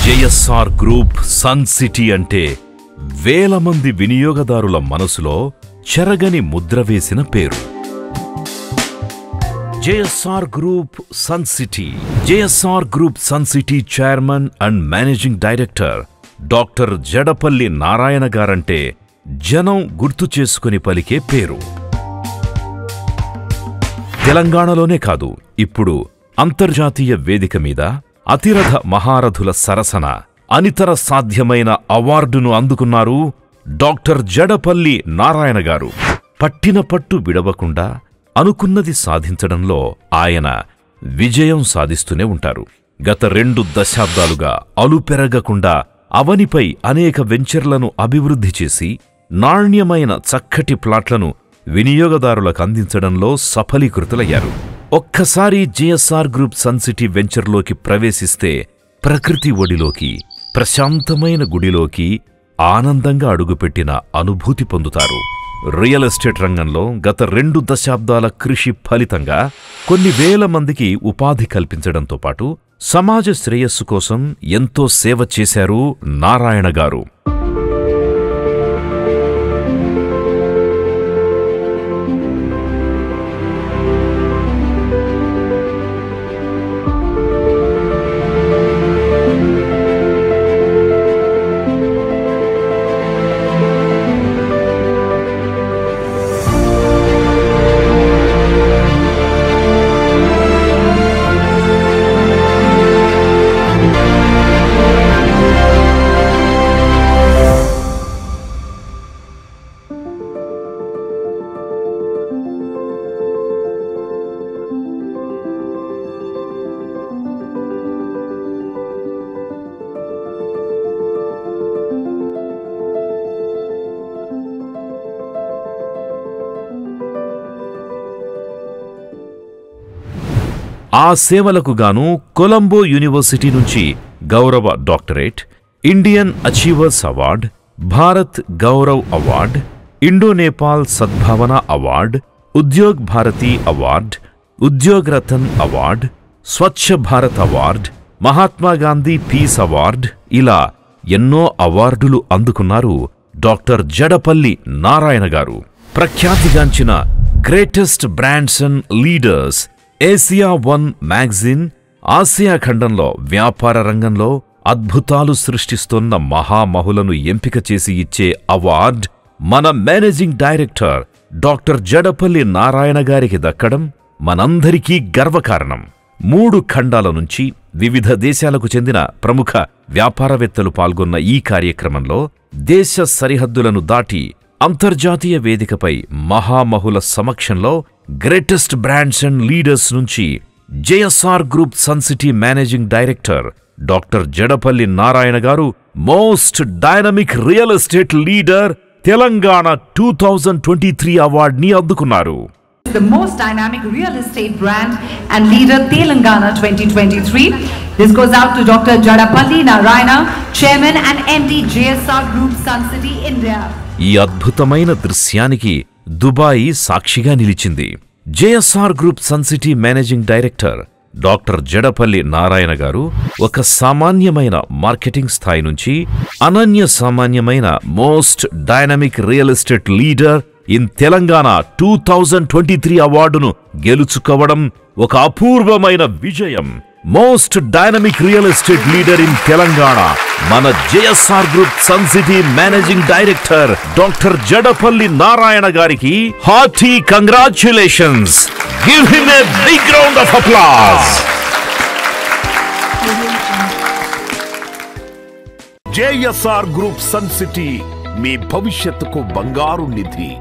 JSR group Sun city అంటే వేల మంది వినియోగదారుల మనసులో చెరగని ముద్ర వేసిన పేరు. JSR group Sun City. JSR group Sun City chairman and managing director doctor Jadapalli Narayana గారంటే జనం గుర్తు చేసుకుని పలికే పేరు. తెలంగాణలోనే కాదు, ఇప్పుడు అంతర్జాతీయ వేదిక మీద అతిరథ మహారథుల సరసన అనితర సాధ్యమైన అవార్డును అందుకున్నారు డాక్టర్ జడపల్లి నారాయణ గారు. పట్టిన పట్టు విడవకుండా అనుకున్నది సాధించడంలో ఆయన విజయం సాధిస్తూనే ఉంటారు. గత 2 దశాబ్దాలుగా అలుపెరగకుండా అవనిపై అనేక వెంచర్లను అభివృద్ధి చేసి నాణ్యమైన చక్కటి ప్లాట్లను వినియోగదారులకు అందించడంలో సఫలీకృతులయ్యారు. ఒక్కసారి జేఎస్ఆర్ గ్రూప్ సన్ సిటీ వెంచర్లోకి ప్రవేశిస్తే ప్రకృతి ఒడిలోకి, ప్రశాంతమైన గుడిలోకి ఆనందంగా అడుగుపెట్టిన అనుభూతి పొందుతారు. రియల్ ఎస్టేట్ రంగంలో గత 2 దశాబ్దాల కృషి ఫలితంగా కొన్ని వేల మందికి ఉపాధి కల్పించడంతో పాటు సమాజ శ్రేయస్సు కోసం ఎంతో సేవ చేశారు నారాయణ గారు. ఆ సేవలకు గాను కొలంబో యూనివర్సిటీ నుంచి గౌరవ doctorate, Indian achievers award, Bharat Gaurav award, ఇండో-నేపాల్ సద్భావన award, Udyog Bharati award, Udyog Ratan award, Swachh Bharat award, Mahatma Gandhi piece award, ఇలా ఎన్నో అవార్డులు అందుకున్నారు డాక్టర్ జడపల్లి నారాయణ గారు. ప్రఖ్యాతిగాంచిన greatest brands and leaders Asia 1 magazine Asia ఖండంలో వ్యాపార రంగంలో అద్భుతాలు సృష్టిస్తున్న మహామహులను ఎంపిక చేసి ఇచ్చే అవార్డ్ మన managing director doctor Jadapalli Narayana గారికి దక్కడం మనందరికీ గర్వకారణం. 3 ఖండాల నుంచి వివిధ దేశాలకు చెందిన ప్రముఖ వ్యాపారవేత్తలు పాల్గొన్న ఈ కార్యక్రమంలో దేశ సరిహద్దులను దాటి అంతర్జాతీయ వేదికపై మహామహుల సమక్షంలో గ్రేటెస్ట్ బ్రాండ్స్ అండ్ లీడర్స్ నుంచి JSR group Sun City managing director doctor Jadapalli Narayana గారు most dynamic real estate leader Telangana 2023 అవార్డుని అందుకున్నారు. The most dynamic real estate brand and leader Telangana 2023. This goes out to Dr. Jadapalli Narayana, Chairman and MD JSR Group Sun City India. ఈ అద్భుతమైన దృశ్యానికి Dubai సాక్షిగా నిలిచింది. JSR group Sun City managing director doctor Jadapalli Narayana గారు ఒక సామాన్యమైన marketing స్థాయి నుంచి అనన్య సామాన్యమైన most dynamic real estate leader in Telangana 2023 అవార్డును గెలుచుకోవడం ఒక అపూర్వమైన విజయం. Most dynamic real estate leader in Telangana మన JSR group Sun City managing director doctor Jadapalli Narayana గారికి hearty congratulations. Give him a big round of applause. JSR group Sun City మీ భవిష్యత్తుకు బంగారు నిధి.